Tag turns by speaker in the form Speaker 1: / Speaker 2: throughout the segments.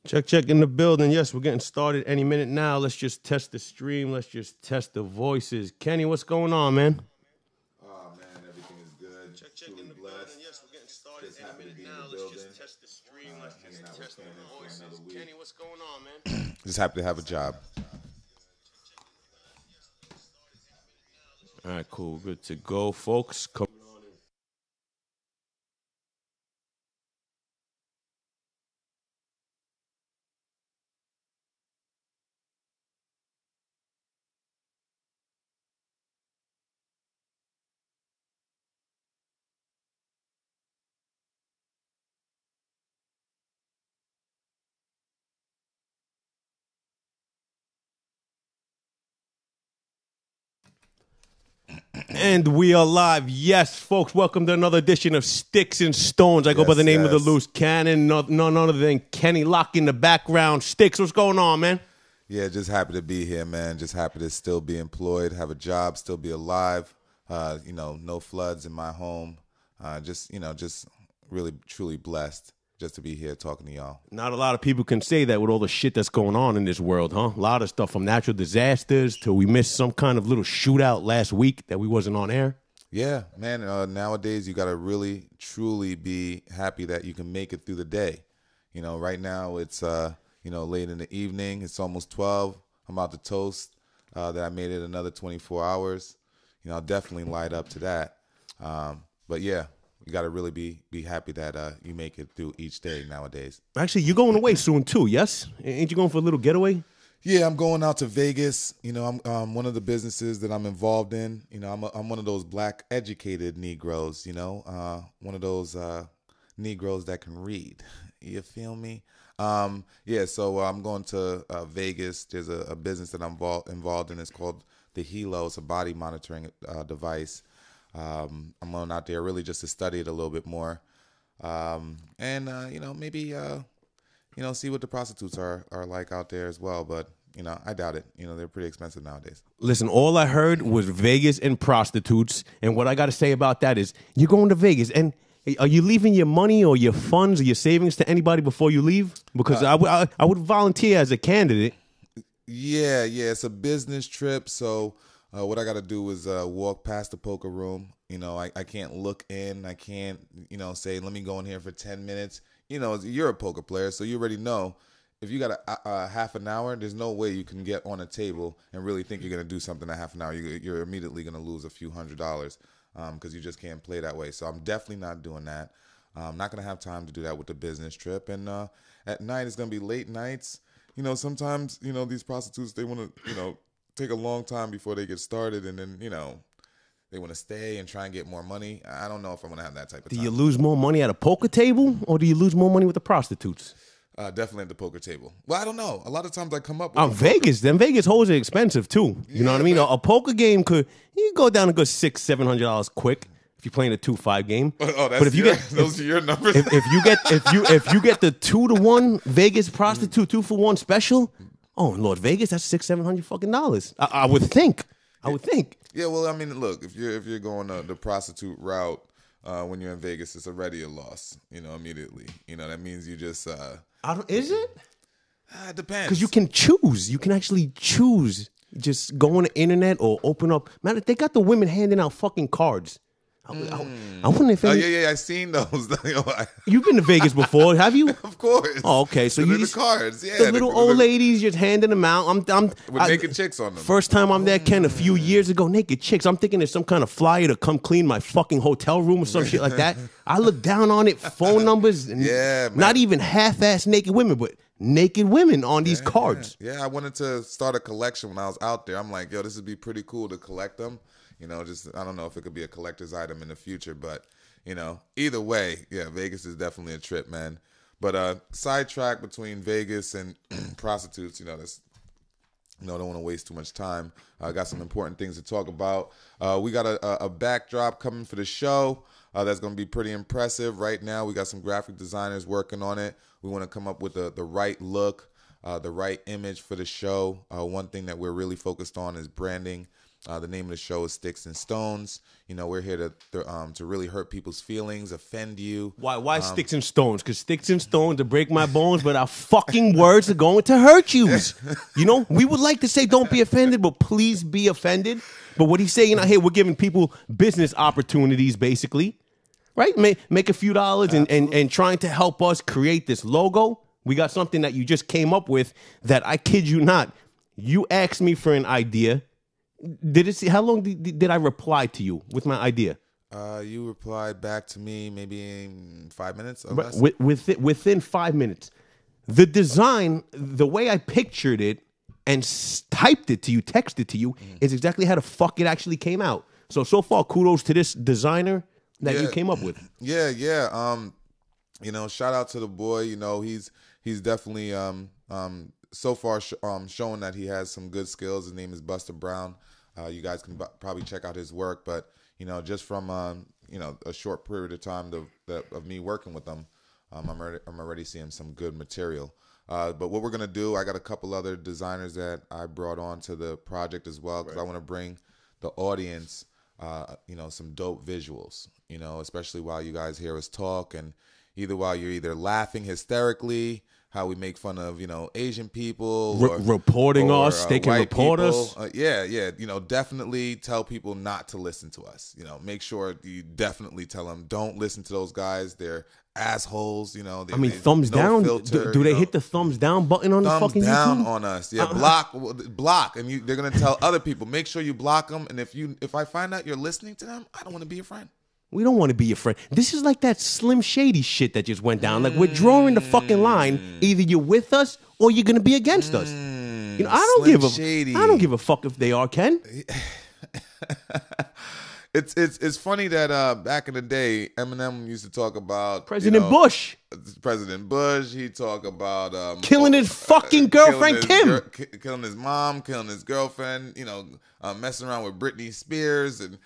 Speaker 1: Check in the building. Yes, we're getting started any minute now. Let's just test the stream. Let's just test the voices. Kenny, what's going on, man?
Speaker 2: Oh man, everything is good.
Speaker 1: Check
Speaker 2: Truly
Speaker 1: in the
Speaker 2: blessed.
Speaker 1: building. Yes, we're getting started
Speaker 2: Just
Speaker 1: any
Speaker 2: happy to
Speaker 1: minute
Speaker 2: be in
Speaker 1: now.
Speaker 2: the
Speaker 1: Let's
Speaker 2: building.
Speaker 1: just test the stream. Let's
Speaker 2: Hanging
Speaker 1: just
Speaker 2: out with
Speaker 1: test the
Speaker 2: Cannon for another
Speaker 1: voices.
Speaker 2: week.
Speaker 1: Kenny, what's going on, man?
Speaker 2: Just happy to have a job.
Speaker 1: All right, cool. Good to go, folks. Come on in. And we are live. Yes, folks, welcome to another edition of Sticks and Stones. I go by the name of the loose cannon, none other than Kenny Lock in the background. Sticks, what's going on, man?
Speaker 2: Yeah, just happy to be here, man. Just happy to still be employed, have a job, still be alive. No floods in my home. Just really, truly blessed just to be here talking to y'all.
Speaker 1: Not a lot of people can say that with all the shit that's going on in this world, huh? A lot of stuff from natural disasters to we missed some kind of little shootout last week that we wasn't on air.
Speaker 2: Yeah, man. Nowadays, you got to really, truly be happy that you can make it through the day. You know, right now it's, late in the evening. It's almost 12. I'm about to toast that I made it another 24 hours. You know, I'll definitely light up to that. But yeah, you got to really be happy that you make it through each day nowadays.
Speaker 1: Actually, you're going away soon too, yes? Ain't you going for a little getaway?
Speaker 2: Yeah, I'm going out to Vegas. You know, I'm one of the businesses that I'm involved in. You know, I'm one of those black educated Negroes. You know, one of those Negroes that can read. You feel me? So I'm going to Vegas. There's a business that I'm involved in. It's called the Hilo. It's a body monitoring device. I'm going out there really just to study it a little bit more, maybe see what the prostitutes are like out there as well. But I doubt it. They're pretty expensive nowadays.
Speaker 1: Listen, all I heard was Vegas and prostitutes, and what I got to say about that is you're going to Vegas, and are you leaving your money or your funds or your savings to anybody before you leave? Because I would volunteer as a candidate.
Speaker 2: Yeah, it's a business trip, so what I got to do is walk past the poker room. I can't look in. I can't, say, let me go in here for 10 minutes. You're a poker player, so you already know if you got a half an hour, there's no way you can get on a table and really think you're going to do something in a half an hour. You're immediately going to lose a few $100s because you just can't play that way. So I'm definitely not doing that. I'm not going to have time to do that with the business trip. And at night, it's going to be late nights. Sometimes, these prostitutes, they want to, take a long time before they get started, and then they want to stay and try and get more money. I don't know if I'm going to have that type of time.
Speaker 1: Do you lose more money at a poker table, or do you lose more money with the prostitutes?
Speaker 2: Definitely at the poker table. Well, I don't know. A lot of times I come up
Speaker 1: with Vegas. Them Vegas holes are expensive too. You know what I mean? A poker game you can go down a good $600-$700 quick if you're playing a 2-5 game.
Speaker 2: Oh, that's but if those are your numbers.
Speaker 1: If you get the 2-to-1 Vegas prostitute 2-for-1 special. Oh Lord, Vegas, that's $600-$700 fucking dollars. I would think.
Speaker 2: Yeah, well, I mean, look, if you're going the prostitute route when you're in Vegas, it's already a loss. Immediately. That means you just.
Speaker 1: Is it?
Speaker 2: It depends.
Speaker 1: Because you can choose. You can actually choose. Just go on the internet or open up. Man, they got the women handing out fucking cards. I wonder if
Speaker 2: I seen those.
Speaker 1: You've been to Vegas before, have you?
Speaker 2: Of course.
Speaker 1: Oh, okay. So
Speaker 2: you the cards, yeah.
Speaker 1: The little old ladies just handing them out.
Speaker 2: With naked chicks on them.
Speaker 1: First time I'm there, Ken, a few years ago, naked chicks. I'm thinking there's some kind of flyer to come clean my fucking hotel room or some shit like that. I look down on it, phone numbers, and not even half-ass naked women, but naked women on these cards.
Speaker 2: Yeah, I wanted to start a collection when I was out there. I'm like, yo, this would be pretty cool to collect them. I don't know if it could be a collector's item in the future, but, either way, yeah, Vegas is definitely a trip, man. But sidetrack between Vegas and prostitutes, that's, don't want to waste too much time. I got some important things to talk about. We got a backdrop coming for the show that's going to be pretty impressive. Right now, we got some graphic designers working on it. We want to come up with the right look, the right image for the show. One thing that we're really focused on is branding. The name of the show is Sticks and Stones. You know, we're here to really hurt people's feelings, offend you.
Speaker 1: Why Sticks and Stones? Because sticks and stones to break my bones, but our fucking words are going to hurt you. You know, we would like to say don't be offended, but please be offended. But what he's saying out here, we're giving people business opportunities, basically. Right? Make a few dollars and trying to help us create this logo. We got something that you just came up with that, I kid you not, you asked me for an idea. How long did I reply to you with my idea?
Speaker 2: You replied back to me maybe in 5 minutes or less.
Speaker 1: Within 5 minutes. The design, the way I pictured it and typed it to you, texted to you, is exactly how the fuck it actually came out. So far, kudos to this designer that you came up with.
Speaker 2: Yeah. You know, shout out to the boy. You know, he's definitely so far showing that he has some good skills. His name is Buster Brown. You guys can probably check out his work, but you know, just from you know, a short period of time of me working with him, I'm already seeing some good material. But what we're gonna do, I got a couple other designers that I brought on to the project as well, because I want to bring the audience, you know, some dope visuals. You know, especially while you guys hear us talk, and while you're laughing hysterically, how we make fun of, you know, Asian people,
Speaker 1: reporting us, they can report us.
Speaker 2: Yeah. You know, definitely tell people not to listen to us. You know, make sure you definitely tell them don't listen to those guys. They're assholes. You know,
Speaker 1: thumbs down. Filter, do they hit the thumbs down button on the fucking
Speaker 2: down
Speaker 1: YouTube?
Speaker 2: On us? Yeah, block, and they're gonna tell other people. Make sure you block them. And if I find out you're listening to them, I don't want to be your friend.
Speaker 1: We don't want to be your friend. This is like that Slim Shady shit that just went down. Like, we're drawing the fucking line. Either you're with us or you're gonna be against us. You know, I don't give a fuck if they are, Ken.
Speaker 2: It's funny that back in the day, Eminem used to talk about
Speaker 1: President Bush.
Speaker 2: President Bush. He talk about
Speaker 1: killing his fucking girlfriend Kim,
Speaker 2: killing his mom, killing his girlfriend. You know, messing around with Britney Spears, and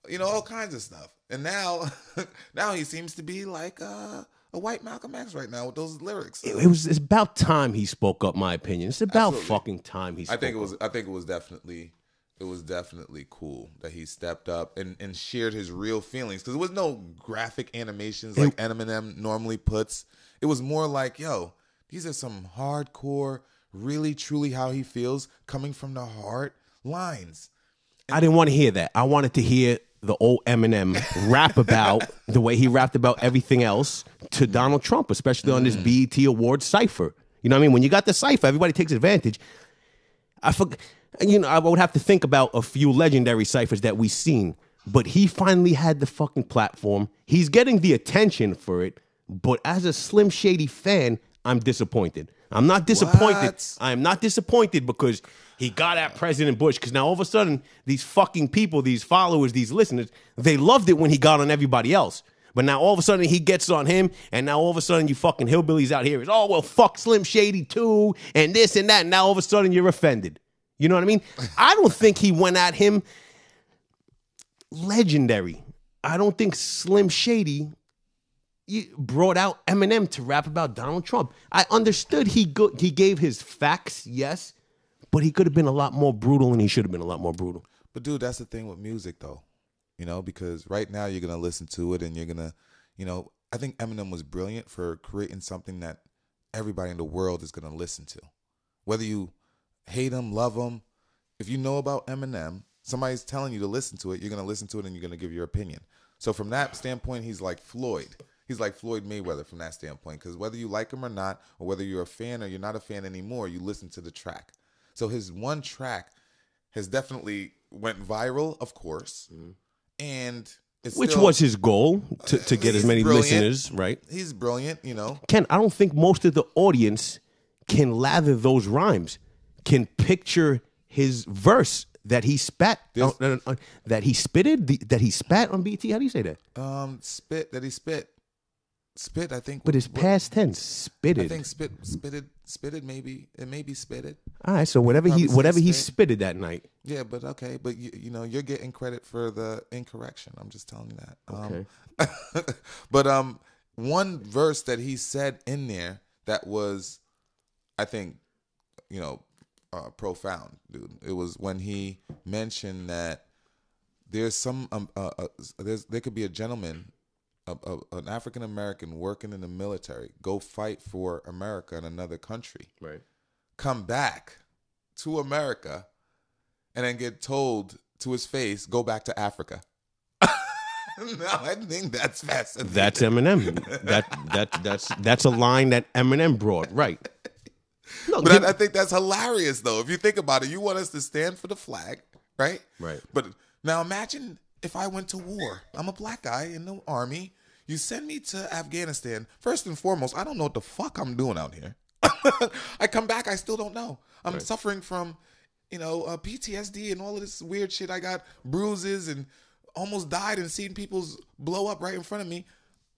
Speaker 2: you know, all kinds of stuff. And now he seems to be like a white Malcolm X right now with those lyrics.
Speaker 1: It's about time he spoke up. My opinion. It's about fucking time he spoke up.
Speaker 2: I think it was definitely cool that he stepped up and shared his real feelings, because there was no graphic animations like Eminem normally puts. It was more like, yo, these are some hardcore, really truly how he feels, coming from the heart lines.
Speaker 1: I didn't want to hear that. I wanted to hear the old Eminem rap about the way he rapped about everything else to Donald Trump, especially on this BET Awards cipher. You know what I mean? When you got the cipher, everybody takes advantage. I would have to think about a few legendary ciphers that we've seen, but he finally had the fucking platform. He's getting the attention for it, but as a Slim Shady fan, I'm disappointed. I'm not disappointed.
Speaker 2: What?
Speaker 1: I am not disappointed because he got at President Bush, because now all of a sudden, these fucking people, these followers, these listeners, they loved it when he got on everybody else. But now all of a sudden he gets on him, and now all of a sudden you fucking hillbillies out here is, oh, well, fuck Slim Shady too, and this and that, and now all of a sudden you're offended. You know what I mean? I don't think he went at him legendary. I don't think Slim Shady brought out Eminem to rap about Donald Trump. I understood he gave his facts, yes, but he could have been a lot more brutal, and he should have been a lot more brutal.
Speaker 2: But dude, that's the thing with music, though. You know, because right now you're going to listen to it and you're going to, you know, I think Eminem was brilliant for creating something that everybody in the world is going to listen to. Whether you hate him, love him, if you know about Eminem, somebody's telling you to listen to it, you're going to listen to it and you're going to give your opinion. So from that standpoint, he's like Floyd. He's like Floyd Mayweather from that standpoint, because whether you like him or not, or whether you're a fan or you're not a fan anymore, you listen to the track. So his one track has definitely went viral, of course. And it's
Speaker 1: which was his goal, to get as many listeners, right?
Speaker 2: He's brilliant, you know.
Speaker 1: Ken, I don't think most of the audience can lather those rhymes, can picture his verse that he spat, that he spitted, that he spat on BT. How do you say that?
Speaker 2: That he spit. Spit, I think.
Speaker 1: But it's past tense. Spitted.
Speaker 2: I think spitted. Maybe it may be spitted.
Speaker 1: All right, so whatever he spitted that night.
Speaker 2: Yeah, but okay, but you know, you're getting credit for the incorrection. I'm just telling you that.
Speaker 1: Okay.
Speaker 2: But one verse that he said in there that was, I think, you know, profound, dude. It was when he mentioned that there's some there could be a gentleman, an African American working in the military, go fight for America in another country,
Speaker 1: right?
Speaker 2: Come back to America, and then get told to his face, "Go back to Africa." Now I think that's fascinating.
Speaker 1: That's Eminem. That's a line that Eminem brought, right?
Speaker 2: No, but I think that's hilarious, though. If you think about it, you want us to stand for the flag, right?
Speaker 1: Right.
Speaker 2: But now imagine if I went to war. I'm a black guy in the army. You send me to Afghanistan. First and foremost, I don't know what the fuck I'm doing out here. I come back, I still don't know. I'm suffering from, PTSD and all of this weird shit. I got bruises and almost died and seen people's blow up right in front of me.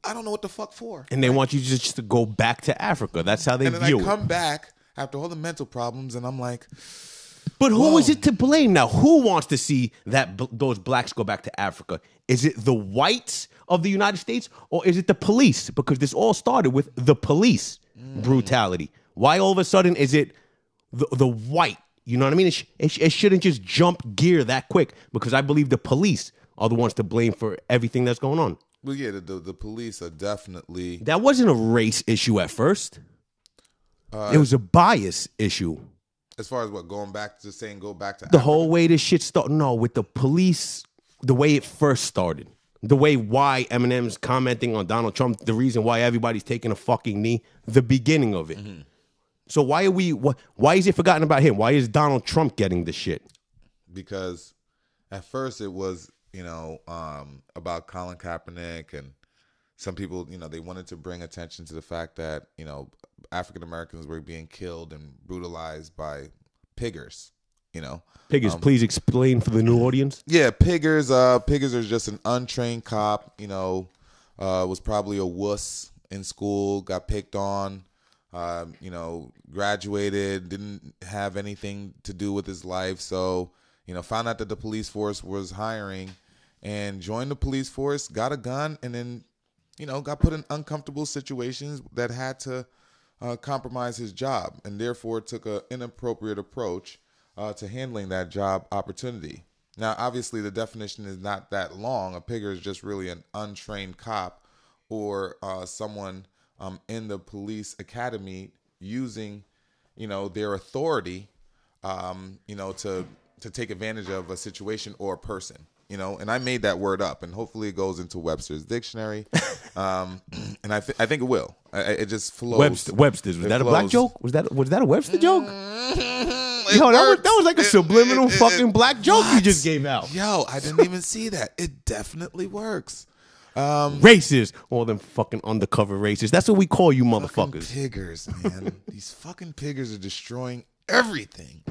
Speaker 2: I don't know what the fuck for.
Speaker 1: And they want you just to go back to Africa. That's how they view it.
Speaker 2: And then I come back after all the mental problems, and I'm like,
Speaker 1: but who is it to blame now? Who wants to see that those blacks go back to Africa? Is it the whites of the United States, or is it the police? Because this all started with the police brutality. Why all of a sudden is it the white? You know what I mean? It shouldn't just jump gear that quick, because I believe the police are the ones to blame for everything that's going on.
Speaker 2: Well, yeah, the police are definitely...
Speaker 1: That wasn't a race issue at first. It was a bias issue.
Speaker 2: As far as what, go back to
Speaker 1: the whole way this shit started. No, with the police, the way it first started. The way why Eminem's commenting on Donald Trump, the reason why everybody's taking a fucking knee, the beginning of it. Mm-hmm. So why is it forgotten about him? Why is Donald Trump getting the shit?
Speaker 2: Because at first it was, about Colin Kaepernick, and some people, they wanted to bring attention to the fact that, African Americans were being killed and brutalized by piggers,
Speaker 1: Piggers, please explain for the new audience.
Speaker 2: Yeah, piggers. Piggers are just an untrained cop, was probably a wuss in school, got picked on, graduated, didn't have anything to do with his life. So, found out that the police force was hiring and joined the police force, got a gun, and then, got put in uncomfortable situations that had to compromise his job, and therefore took an inappropriate approach to handling that job opportunity. Now, obviously, the definition is not that long. A pigger is just really an untrained cop or someone in the police academy using, their authority, to take advantage of a situation or a person. And I made that word up, and hopefully it goes into Webster's dictionary, and I think it will. It just flows.
Speaker 1: Webster's, was that a black joke? Was that a Webster joke? Yo, that was like a subliminal fucking black joke you just gave out.
Speaker 2: Yo, I didn't even see that. It definitely works.
Speaker 1: Racist, all them fucking undercover racists. That's what we call you, motherfuckers.
Speaker 2: Piggers, man. These fucking piggers are destroying everything.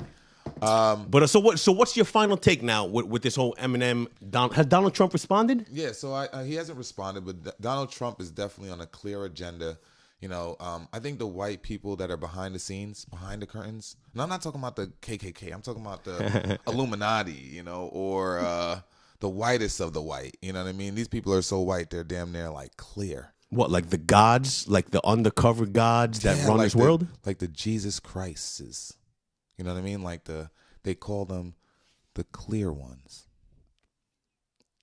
Speaker 1: But so what's your final take now with this whole Eminem? Has Donald Trump responded?
Speaker 2: Yeah, so he hasn't responded, but Donald Trump is definitely on a clear agenda. I think the white people that are behind the scenes, behind the curtains, and I'm not talking about the KKK, I'm talking about the Illuminati, or the whitest of the white. You know what I mean? These people are so white, they're damn near like clear.
Speaker 1: What, like the gods, like the undercover gods that run this world?
Speaker 2: Like the Jesus Christs. You know what I mean? Like they call them the clear ones.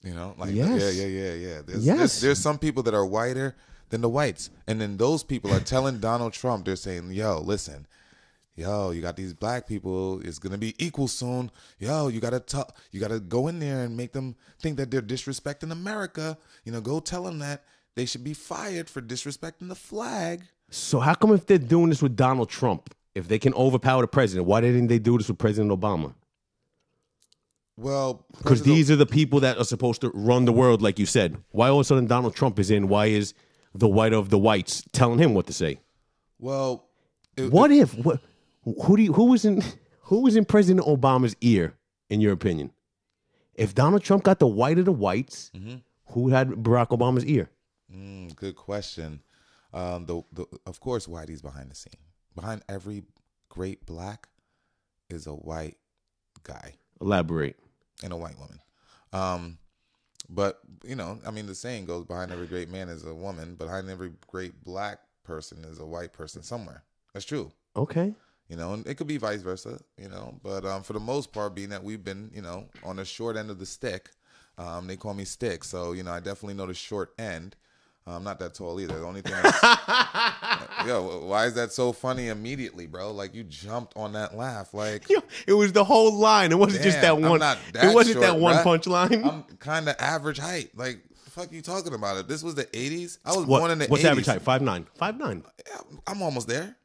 Speaker 1: Yes.
Speaker 2: Yeah. There's some people that are whiter than the whites, and then those people are telling Donald Trump, they're saying, "Yo, listen, you got these black people. It's gonna be equal soon. Yo, you gotta go in there and make them think that they're disrespecting America. Go tell them that they should be fired for disrespecting the flag."
Speaker 1: So how come if they're doing this with Donald Trump? If they can overpower the president, why didn't they do this with President Obama?
Speaker 2: Well,
Speaker 1: because these are the people that are supposed to run the world, like you said. Why all of a sudden Donald Trump is in? Why is the white of the whites telling him what to say?
Speaker 2: Well,
Speaker 1: who was in President Obama's ear, in your opinion? If Donald Trump got the white of the whites, who had Barack Obama's ear?
Speaker 2: Good question. Of course, Whitey's behind the scene. Behind every great black is a white guy.
Speaker 1: Elaborate.
Speaker 2: And a white woman. But, the saying goes, behind every great man is a woman, but behind every great black person is a white person somewhere. That's true.
Speaker 1: Okay.
Speaker 2: You know, and it could be vice versa, you know. But for the most part, being that we've been, you know, on the short end of the stick, they call me Stick. So, you know, I definitely know the short end. I'm not that tall either. The only thing yo, why is that so funny immediately, bro? Like, you jumped on that laugh. Like,
Speaker 1: yo, it was the whole line. It wasn't just that one. It wasn't that one punchline.
Speaker 2: I'm kind of average height. Like, the fuck you talking about it? This was the 80s? I was born in the 80s.
Speaker 1: What's average height? 5'9". 5'9".
Speaker 2: I'm almost there.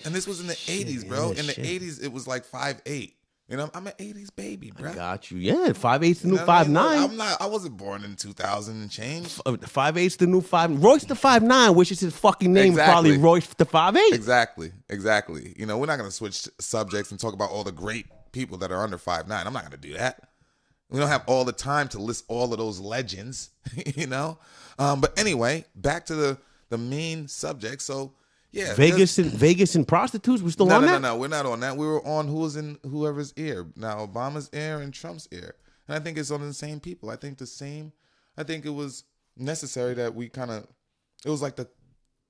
Speaker 2: And this was in the 80s, bro. In the 80s, it was like 5'8". You know, I'm an 80s baby, bro.
Speaker 1: I got you. Yeah, 5'8's the new 5'9".
Speaker 2: I wasn't born in 2000 and change.
Speaker 1: 5'8's the new 5. Royce the 5'9", which is his fucking name. Exactly. Probably Royce the 5'8".
Speaker 2: Exactly. You know, we're not going to switch subjects and talk about all the great people that are under 5'9". I'm not going to do that. We don't have all the time to list all of those legends, you know? But anyway, back to the main subject. So, yeah,
Speaker 1: Vegas and prostitutes. We're still on that?
Speaker 2: No, we're not on that. We were on who's in whoever's ear. Now, Obama's ear and Trump's ear. And I think it's on the same people. I think it was necessary that we it was like the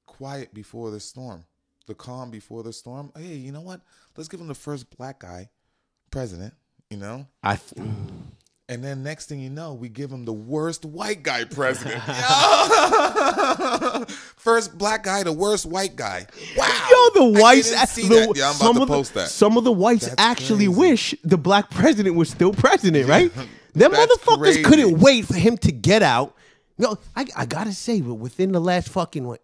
Speaker 2: quiet before the storm, the calm before the storm. Hey, you know what? Let's give him the first black guy president, you know? And then next thing you know, we give him the worst white guy president. First black guy, the worst white guy. Wow.
Speaker 1: Yo, the whites.
Speaker 2: I'm about to post that.
Speaker 1: Some of the whites actually wish the black president was still president, right? Them motherfuckers couldn't wait for him to get out. No, I gotta say, but within the last fucking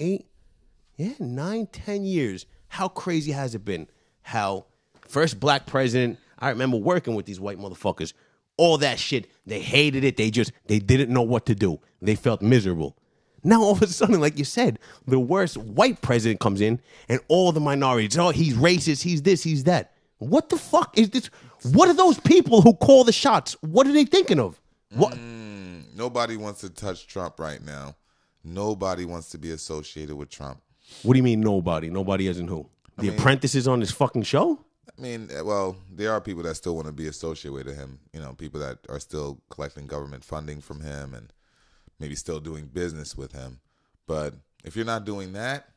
Speaker 1: 9, 10 years, how crazy has it been? How first black president, I remember working with these white motherfuckers. All that shit, they hated it. They didn't know what to do. They felt miserable. Now all of a sudden, like you said, the worst white president comes in and all the minorities, oh, he's racist, he's this, he's that. What the fuck is this? What are those people who call the shots? What are they thinking of? What?
Speaker 2: Nobody wants to touch Trump right now. Nobody wants to be associated with Trump.
Speaker 1: What do you mean nobody? Nobody as in who? The Apprentices on this fucking show?
Speaker 2: I mean, well, there are people that still want to be associated with him. You know, people that are still collecting government funding from him and maybe still doing business with him. But if you're not doing that,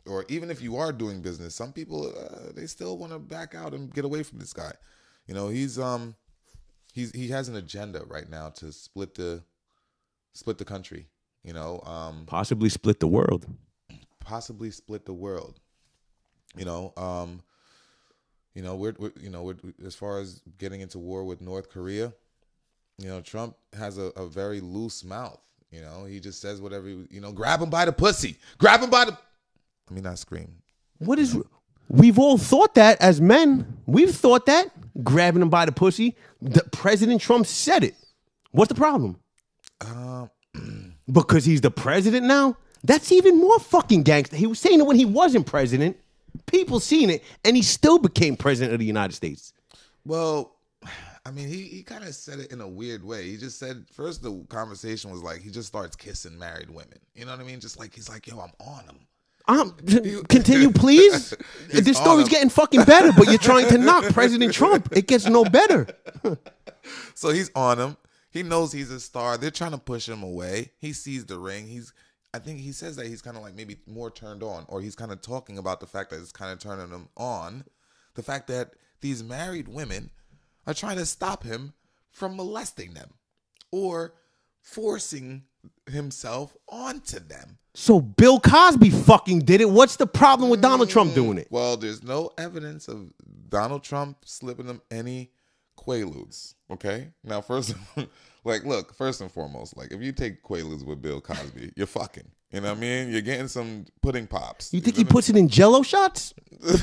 Speaker 2: or even if you are doing business, some people they still want to back out and get away from this guy. You know, he has an agenda right now to split the country. You know,
Speaker 1: possibly split the world.
Speaker 2: Possibly split the world. You know, we're as far as getting into war with North Korea, you know, Trump has a very loose mouth. You know, he just says whatever, grab him by the pussy. Grab him by the... Let me not scream.
Speaker 1: We've all thought that as men. We've thought that. Grabbing him by the pussy. President Trump said it. What's the problem? Because he's the president now? That's even more fucking gangster. He was saying it when he wasn't president. People seen it, and he still became president of the United States.
Speaker 2: Well, I mean, he kind of said it in a weird way. He just said, first the conversation was like, he just starts kissing married women. You know what I mean? Just like, he's like, yo, I'm on him.
Speaker 1: Continue, please. This story's getting fucking better, but you're trying to knock President Trump. It gets no better.
Speaker 2: So he's on him. He knows he's a star. They're trying to push him away. He sees the ring. I think he says that he's kind of like maybe more turned on, or he's kind of talking about the fact that it's kind of turning him on. The fact that these married women are trying to stop him from molesting them or forcing himself onto them.
Speaker 1: So Bill Cosby fucking did it. What's the problem with Donald Trump doing it?
Speaker 2: Well, there's no evidence of Donald Trump slipping them any Quaaludes. Okay? Now, first and foremost, like, if you take Quaaludes with Bill Cosby, you're fucking. You know what I mean? You're getting some pudding pops.
Speaker 1: You think he puts it in Jello shots?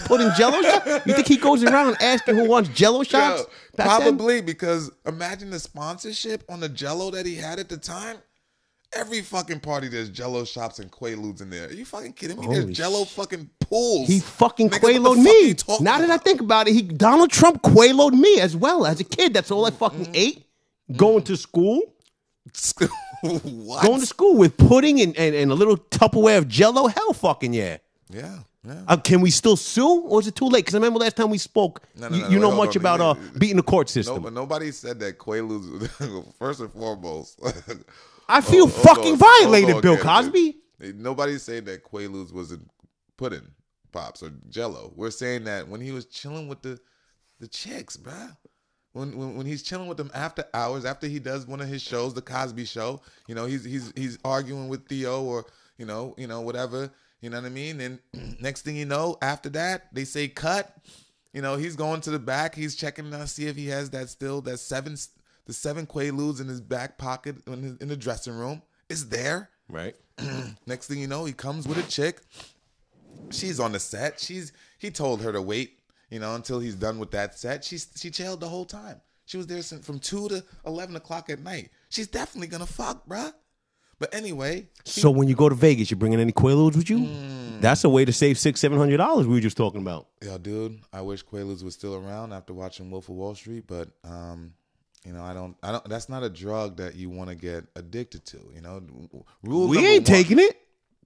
Speaker 1: Putting Jello shots? You think he goes around asking who wants Jello shots?
Speaker 2: Yeah, probably, because imagine the sponsorship on the Jello that he had at the time. Every fucking party, there's Jello shops and Quaaludes in there. Are you fucking kidding me? There's Jello fucking pools.
Speaker 1: He fucking Quaalude me. Now that I think about it, Donald Trump Quaalude me as well. As a kid, that's all I fucking ate. Going to school.
Speaker 2: What?
Speaker 1: Going to school with pudding and a little Tupperware of Jello. Hell fucking yeah.
Speaker 2: Yeah.
Speaker 1: Can we still sue, or is it too late? Because I remember last time we spoke, you know much about beating the court system.
Speaker 2: No, but nobody said that Quaaludes, first and foremost.
Speaker 1: I feel fucking violated, Bill Cosby.
Speaker 2: Nobody said that Quaaludes was pudding. Pops or Jello. We're saying that when he was chilling with the chicks, bruh. When he's chilling with them after hours, after he does one of his shows, the Cosby Show, you know, he's arguing with Theo or you know whatever, you know what I mean. And next thing you know, after that, they say cut. You know, he's going to the back, he's checking to see if he has the 7 Quaaludes in his back pocket in the dressing room. It's there,
Speaker 1: right?
Speaker 2: Next thing you know, he comes with a chick. She's on the set. He told her to wait, you know, until he's done with that set. She chilled the whole time. She was there from 2 to 11 o'clock at night. She's definitely gonna fuck, bruh. But anyway.
Speaker 1: So when you go to Vegas, you bringing any Quaaludes with you? That's a way to save $600-700 we were just talking about.
Speaker 2: Yeah, dude. I wish Quaaludes was still around after watching Wolf of Wall Street, but you know, I don't. That's not a drug that you want to get addicted to. You know,
Speaker 1: we ain't taking it.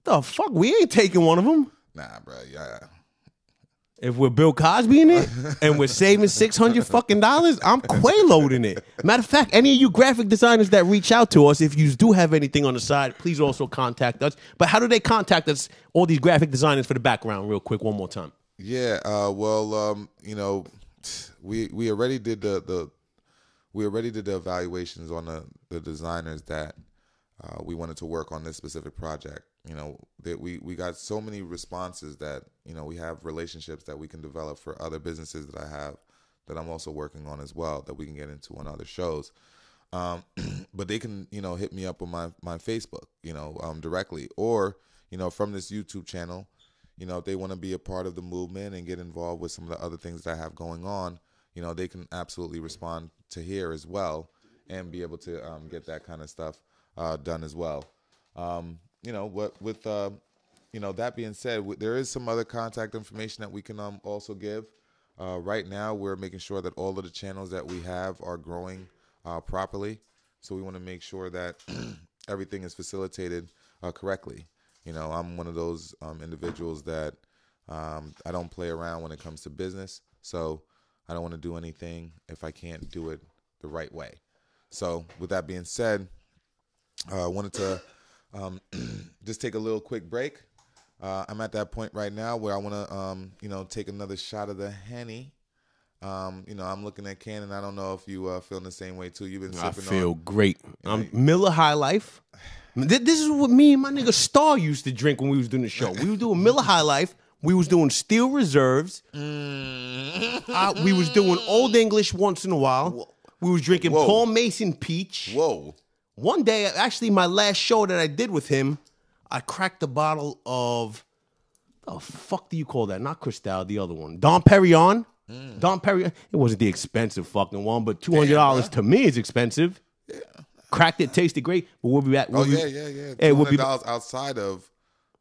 Speaker 1: The fuck, we ain't taking one of them.
Speaker 2: Nah, bro. Yeah.
Speaker 1: If we're Bill Cosby in it and we're saving $600 fucking dollars, I'm Quaalude it. Matter of fact, any of you graphic designers that reach out to us, if you do have anything on the side, please also contact us. But how do they contact us? All these graphic designers for the background, real quick, one more time.
Speaker 2: Yeah. Well, you know, we already did the evaluations on the designers that we wanted to work on this specific project. You know, that we got so many responses that, you know, we have relationships that we can develop for other businesses that I have that I'm also working on as well that we can get into on other shows. But they can, you know, hit me up on my Facebook, you know, directly, or, you know, from this YouTube channel, you know, if they want to be a part of the movement and get involved with some of the other things that I have going on, you know, they can absolutely respond to here as well and be able to get that kind of stuff done as well. You know, with you know, that being said, there is some other contact information that we can also give. Right now, we're making sure that all of the channels that we have are growing properly. So we want to make sure that everything is facilitated correctly. You know, I'm one of those individuals that I don't play around when it comes to business. So I don't want to do anything if I can't do it the right way. So with that being said, I wanted to just take a little quick break. I'm at that point right now where I want to, you know, take another shot of the Henny. You know, I'm looking at Cannon. I don't know if you feeling the same way too. You've been sipping on. I feel
Speaker 1: great. Miller High Life. This is what me and my nigga Star used to drink when we was doing the show. We were doing Miller High Life. We was doing Steel Reserves. We was doing Old English once in a while. Whoa. We was drinking Paul Mason Peach.
Speaker 2: Whoa.
Speaker 1: One day, actually, my last show that I did with him, I cracked a bottle of, the fuck do you call that? Not Cristal, the other one. Dom Perignon. Dom Perignon. It wasn't the expensive fucking one, but $200 to me is expensive. Yeah. Cracked it, tasted great, but we'll be back.
Speaker 2: Yeah. $200 outside of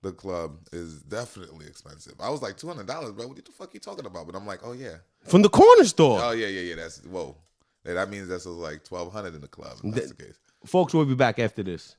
Speaker 2: the club is definitely expensive. I was like, $200, bro. What the fuck are you talking about? But I'm like, oh, yeah.
Speaker 1: From the corner store.
Speaker 2: Oh, yeah. That's, whoa. That means that's like $1,200 in the club, if that's the case.
Speaker 1: Folks, we'll be back after this.